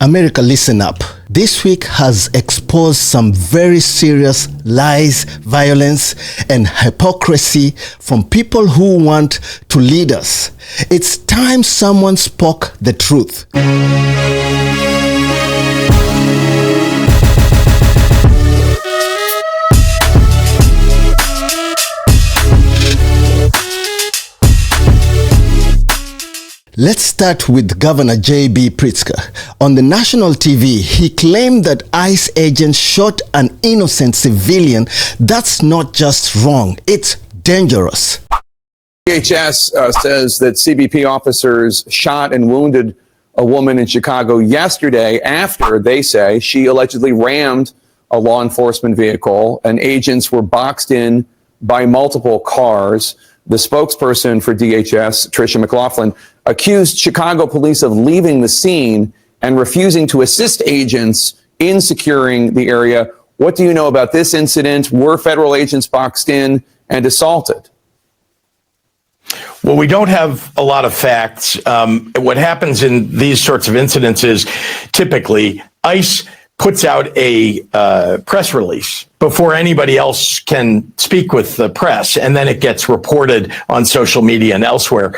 America, listen up. This week has exposed some very serious lies, violence, and hypocrisy from people who want to lead us. It's time someone spoke the truth. Let's start with Governor J.B. Pritzker. On the national TV, he claimed that ICE agents shot an innocent civilian. That's not just wrong, it's dangerous. DHS says that CBP officers shot and wounded a woman in Chicago yesterday after, they say, she allegedly rammed a law enforcement vehicle, and agents were boxed in by multiple cars. The spokesperson for DHS, Tricia McLaughlin, accused Chicago police of leaving the scene and refusing to assist agents in securing the area. What do you know about this incident? Were federal agents boxed in and assaulted? Well, we don't have a lot of facts. What happens in these sorts of incidents is typically ICE puts out a press release before anybody else can speak with the press, and then it gets reported on social media and elsewhere.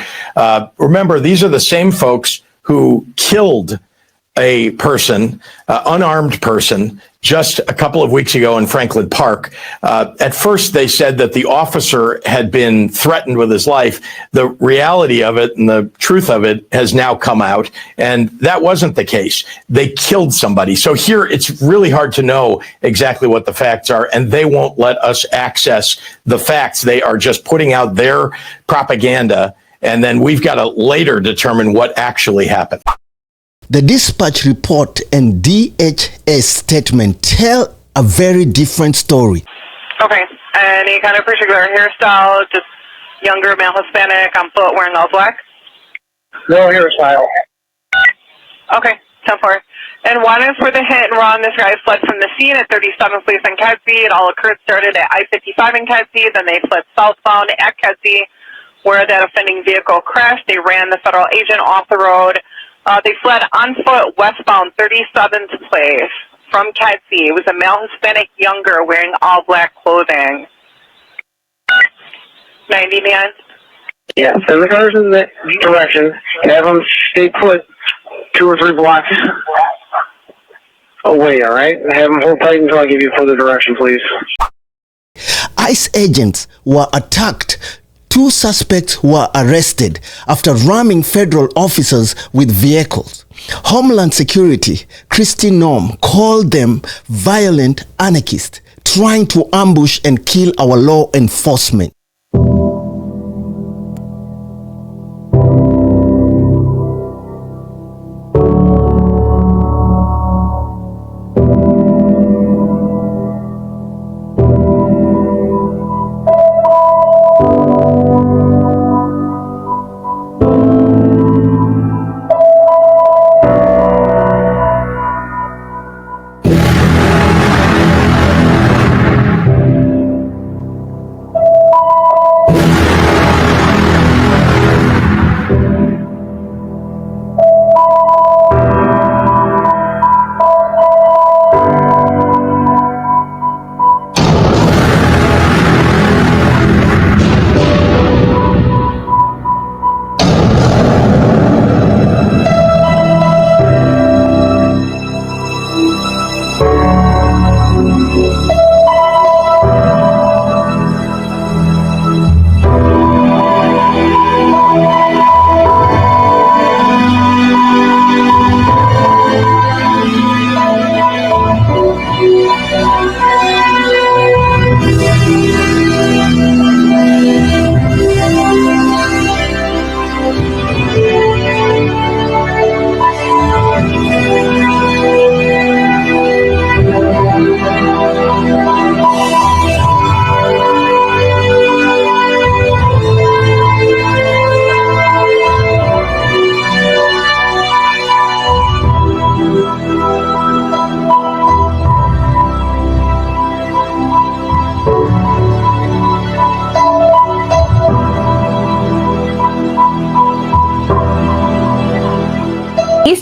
Remember, these are the same folks who killed a person, unarmed person, just a couple of weeks ago in Franklin Park. At first, they said that the officer had been threatened with his life. The reality of it and the truth of it has now come out, and that wasn't the case. They killed somebody. So here, it's really hard to know exactly what the facts are, and they won't let us access the facts. They are just putting out their propaganda, and then we've got to later determine what actually happened. The dispatch report and DHS statement tell a very different story. Okay. Any kind of particular hairstyle, just younger male Hispanic on foot wearing all black? No hairstyle. Okay, 10-4. And one is for the hit and run. This guy fled from the scene at 37th Place in Kedzie. It all started at I-55 in Kedzie. Then they fled southbound at Kedzie, where that offending vehicle crashed. They ran the federal agent off the road. They fled on foot westbound 37th Place from Kedzie. It was a male Hispanic younger wearing all black clothing. 90 man. Yeah, send the cars in that direction. Have them stay put 2 or 3 blocks away, all right? Have them hold tight until I give you further direction, please. ICE agents were attacked. 2 suspects were arrested after ramming federal officers with vehicles. Homeland Security, Kristi Noem, called them violent anarchists trying to ambush and kill our law enforcement.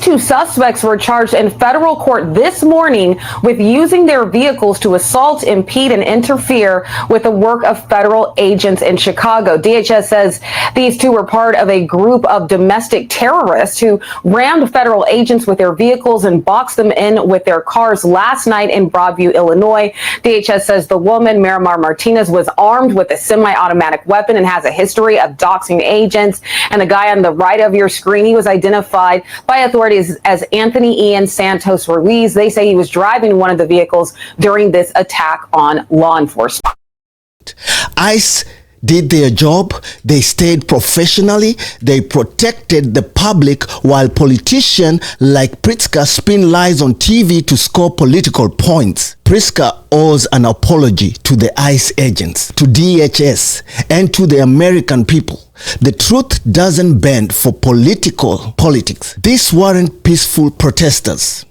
two suspects were charged in federal court this morning with using their vehicles to assault, impede, and interfere with the work of federal agents in Chicago. DHS says these two were part of a group of domestic terrorists who rammed federal agents with their vehicles and boxed them in with their cars last night in Broadview, Illinois. DHS says the woman, Miramar Martinez, was armed with a semi-automatic weapon and has a history of doxing agents. And the guy on the right of your screen, he was identified by authorities as Anthony Ian Santos Ruiz. They say he was driving one of the vehicles during this attack on law enforcement. ICE did their job. They stayed professionally. They protected the public, while politicians like Pritzker spin lies on TV to score political points. Pritzker owes an apology to the ICE agents, to DHS, and to the American people. The truth doesn't bend for politics. These weren't peaceful protesters.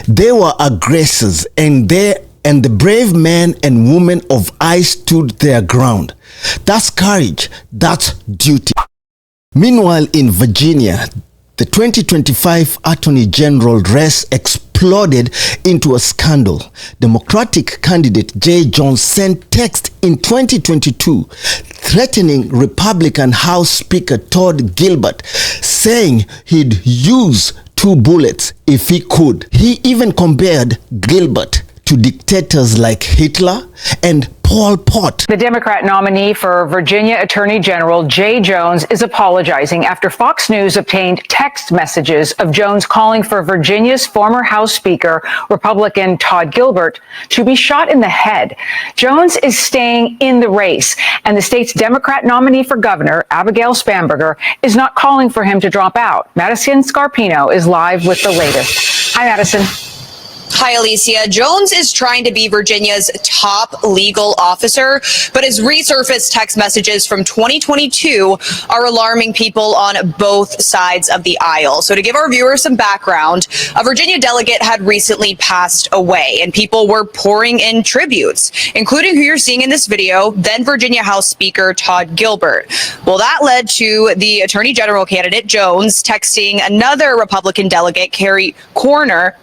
They were aggressors, and the brave men and women of ICE stood their ground. That's courage. That's duty. Meanwhile, in Virginia, the 2025 Attorney General race exploded into a scandal. Democratic candidate Jay Jones sent text in 2022 threatening Republican House Speaker Todd Gilbert, saying he'd use 2 bullets if he could. He even compared Gilbert to dictators like Hitler and Pol Pot. The Democrat nominee for Virginia Attorney General Jay Jones is apologizing after Fox News obtained text messages of Jones calling for Virginia's former House Speaker, Republican Todd Gilbert, to be shot in the head. Jones is staying in the race, and the state's Democrat nominee for governor, Abigail Spanberger, is not calling for him to drop out. Madison Scarpino is live with the latest. Hi, Madison. Hi, Alicia. Jones is trying to be Virginia's top legal officer, but his resurfaced text messages from 2022 are alarming people on both sides of the aisle. So to give our viewers some background, a Virginia delegate had recently passed away, and people were pouring in tributes, including who you're seeing in this video, then Virginia House Speaker Todd Gilbert. Well, that led to the Attorney General candidate Jones texting another Republican delegate, Carrie Coyner,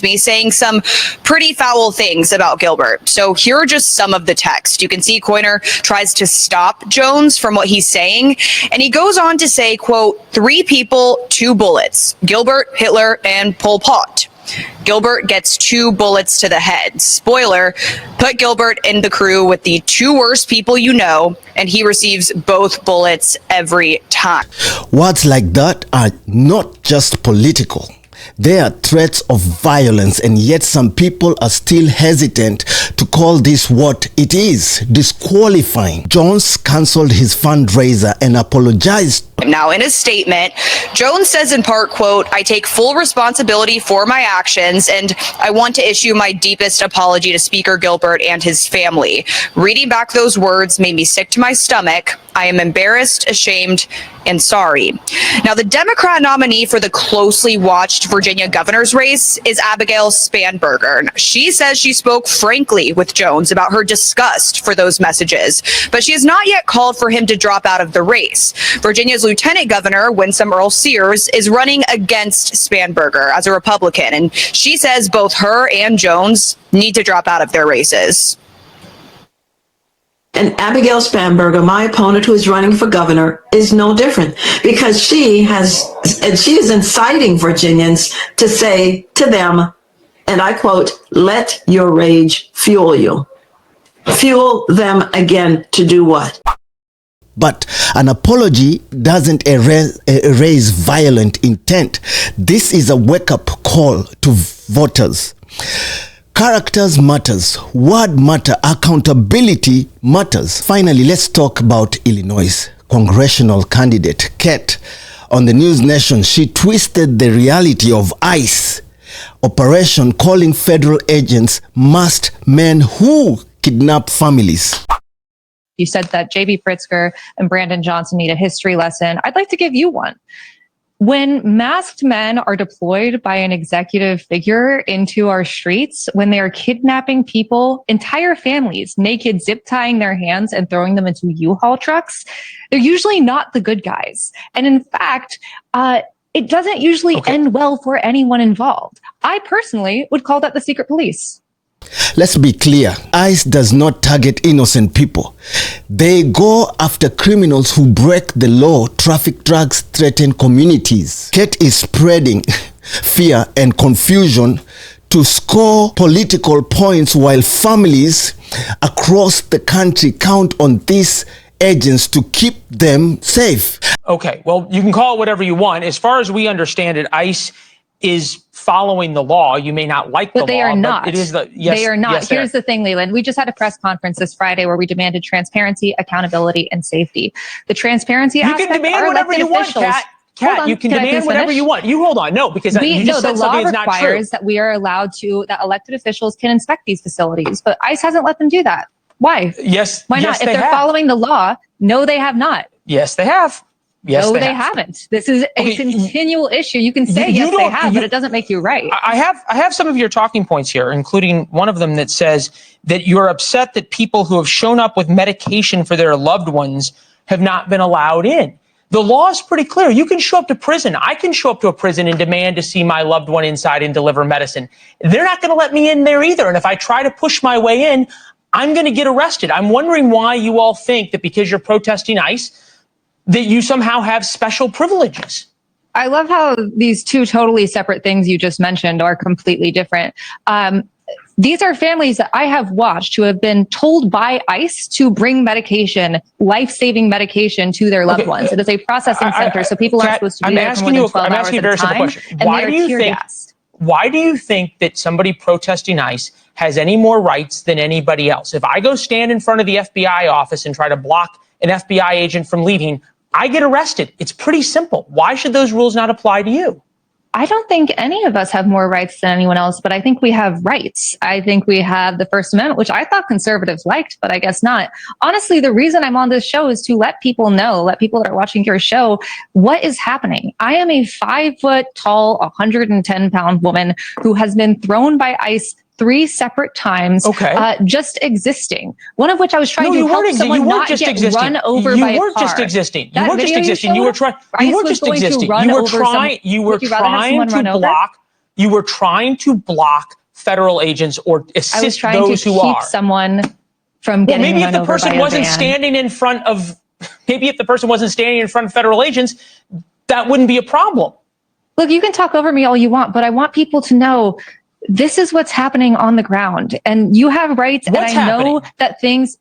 saying some pretty foul things about Gilbert. So here are just some of the text. You can see Coyner tries to stop Jones from what he's saying, and he goes on to say, quote, 3 people, 2 bullets, Gilbert, Hitler, and Pol Pot. Gilbert gets 2 bullets to the head. Spoiler, put Gilbert in the crew with the 2 worst people you know, and he receives both bullets every time. Words like that are not just political. They are threats of violence, and yet some people are still hesitant to call this what it is, disqualifying. Jones cancelled his fundraiser and apologized. Now, in a statement, Jones says in part, quote, I take full responsibility for my actions, and I want to issue my deepest apology to Speaker Gilbert and his family. Reading back those words made me sick to my stomach. I am embarrassed, ashamed, and sorry. Now, the Democrat nominee for the closely watched Virginia governor's race is Abigail Spanberger. She says she spoke frankly with Jones about her disgust for those messages, but she has not yet called for him to drop out of the race. Virginia's Lieutenant Governor Winsome Earl-Sears is running against Spanberger as a Republican, and she says both her and Jones need to drop out of their races. And Abigail Spanberger, my opponent who is running for governor, is no different, because she is inciting Virginians to say to them, and I quote, let your rage fuel you. Fuel them again to do what? But an apology doesn't erase violent intent. This is a wake-up call to voters. Characters matters, word matter, accountability matters. Finally, let's talk about Illinois congressional candidate Kate. On the News Nation, she twisted the reality of ICE operation, calling federal agents masked men who kidnap families. You said that J.B. Pritzker and Brandon Johnson need a history lesson. I'd like to give you one. When masked men are deployed by an executive figure into our streets, when they are kidnapping people, entire families, naked, zip tying their hands and throwing them into U-Haul trucks, they're usually not the good guys. And in fact, it doesn't usually end well for anyone involved. I personally would call that the secret police. Let's be clear. ICE does not target innocent people. They go after criminals who break the law, traffic drugs, threaten communities. Kate is spreading fear and confusion to score political points while families across the country count on these agents to keep them safe. Okay, well, you can call it whatever you want. As far as we understand it, ICE is following the law. You may not like the law, but they are not. But it is they are not. Here's the thing, Leland. We just had a press conference this Friday where we demanded transparency, accountability, and safety. The transparency aspect. You can demand whatever you want, Kat. You can demand whatever you want. You hold on. No, because you just said something that's not true. The law requires that we are allowed to, that elected officials can inspect these facilities, but ICE hasn't let them do that. Why? Yes. Why not? If they're following the law, no, they have not. Yes, they have. Yes, no, they haven't. This is a continual issue. You can say yes, they have, but it doesn't make you right. I have some of your talking points here, including one of them that says that you're upset that people who have shown up with medication for their loved ones have not been allowed in. The law is pretty clear. You can show up to prison. I can show up to a prison and demand to see my loved one inside and deliver medicine. They're not going to let me in there either. And if I try to push my way in, I'm going to get arrested. I'm wondering why you all think that because you're protesting ICE, that you somehow have special privileges. I love how these two totally separate things you just mentioned are completely different. These are families that I have watched who have been told by ICE to bring medication, life-saving medication to their loved ones. It is a processing center, so people aren't supposed to be there for more than 12 hours at a time. Why do you think that somebody protesting ICE has any more rights than anybody else? If I go stand in front of the FBI office and try to block an FBI agent from leaving, I get arrested. It's pretty simple. Why should those rules not apply to you? I don't think any of us have more rights than anyone else, but I think we have rights. I think we have the First Amendment, which I thought conservatives liked, but I guess not. Honestly, the reason I'm on this show is to let people know, let people that are watching your show, what is happening. I am a 5 foot tall, 110-pound woman who has been thrown by ICE 3 separate times, just existing. One of which I was trying to help someone not get run over by a car. You weren't just existing. You weren't just existing. You were trying. You weren't just existing. You were trying to block federal agents or assist those who are. I was trying to keep someone from getting run over by a van. Maybe if the person wasn't standing in front of, federal agents, that wouldn't be a problem. Look, you can talk over me all you want, but I want people to know this is what's happening on the ground, and you have rights. What's and I know that things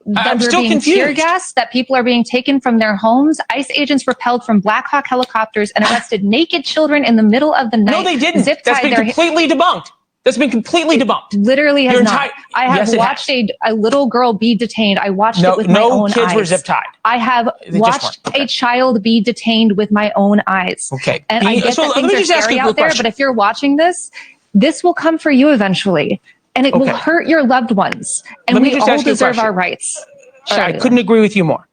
that are being tear gassed, that people are being taken from their homes. ICE agents repelled from Black Hawk helicopters and arrested naked children in the middle of the night. No, they didn't. That's been completely debunked. That's been completely debunked. Literally has not. I have watched a little girl be detained. I watched it with my own eyes. No kids were zip tied. I have watched a child be detained with my own eyes. Okay. And I get that things are scary out there, but if you're watching this, this will come for you eventually, and it will hurt your loved ones. And we all deserve our rights. I couldn't agree with you more.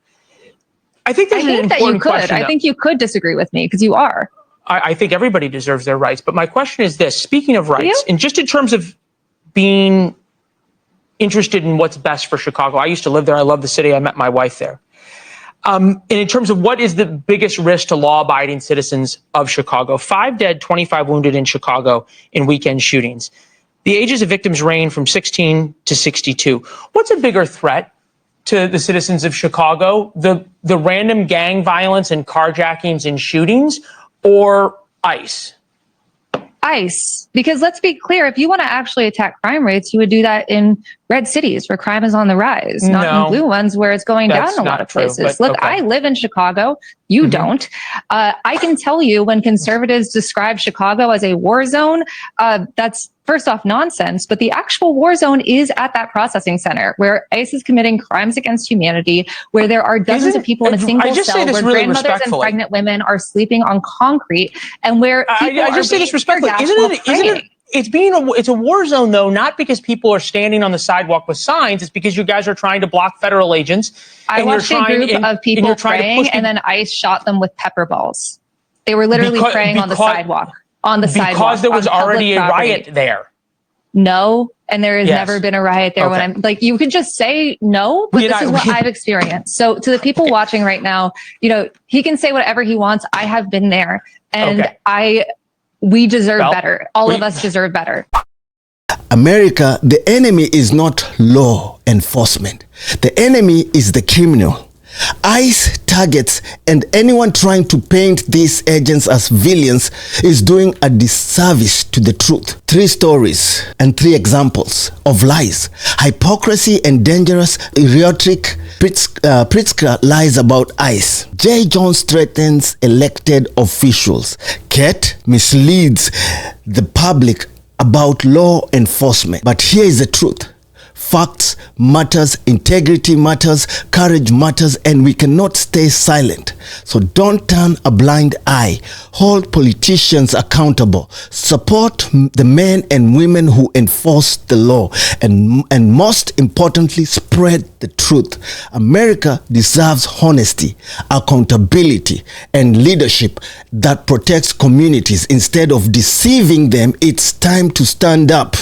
I think there's an important question. I think you could disagree with me because you are. I think everybody deserves their rights. But my question is this: speaking of rights, and just in terms of being interested in what's best for Chicago, I used to live there. I love the city. I met my wife there. And in terms of what is the biggest risk to law-abiding citizens of Chicago, 5 dead, 25 wounded in Chicago in weekend shootings. The ages of victims range from 16 to 62. What's a bigger threat to the citizens of Chicago? The random gang violence and carjackings and shootings, or ICE? ICE, because let's be clear, if you want to actually attack crime rates, you would do that in red cities where crime is on the rise, not in blue ones where it's going down in a lot of places. Look, I live in Chicago. You don't. I can tell you when conservatives describe Chicago as a war zone, that's first off nonsense, but the actual war zone is at that processing center where ICE is committing crimes against humanity, where there are dozens of people in a single cell, where grandmothers and pregnant women are sleeping on concrete, and where people I just say this respectfully. It's a war zone, though, not because people are standing on the sidewalk with signs. It's because you guys are trying to block federal agents. I watched a group of people praying, and then ICE shot them with pepper balls. They were literally praying on the sidewalk. Because there was already a riot there. no, and there has Yes. never been a riot there. When I'm like, you can just say no, but this is what I've experienced. So to the people watching right now, you know, he can say whatever he wants. I have been there, and we deserve better. All of us deserve better. America, the enemy is not law enforcement. The enemy is the criminal. ICE targets, and anyone trying to paint these agents as villains is doing a disservice to the truth. 3 stories and 3 examples of lies. Hypocrisy and dangerous rhetoric. Pritzker lies about ICE. J. Jones threatens elected officials. Kate misleads the public about law enforcement. But here is the truth. Facts matters, integrity matters, courage matters, and we cannot stay silent. So don't turn a blind eye. Hold politicians accountable. Support the men and women who enforce the law. And most importantly, spread the truth. America deserves honesty, accountability, and leadership that protects communities. Instead of deceiving them, it's time to stand up.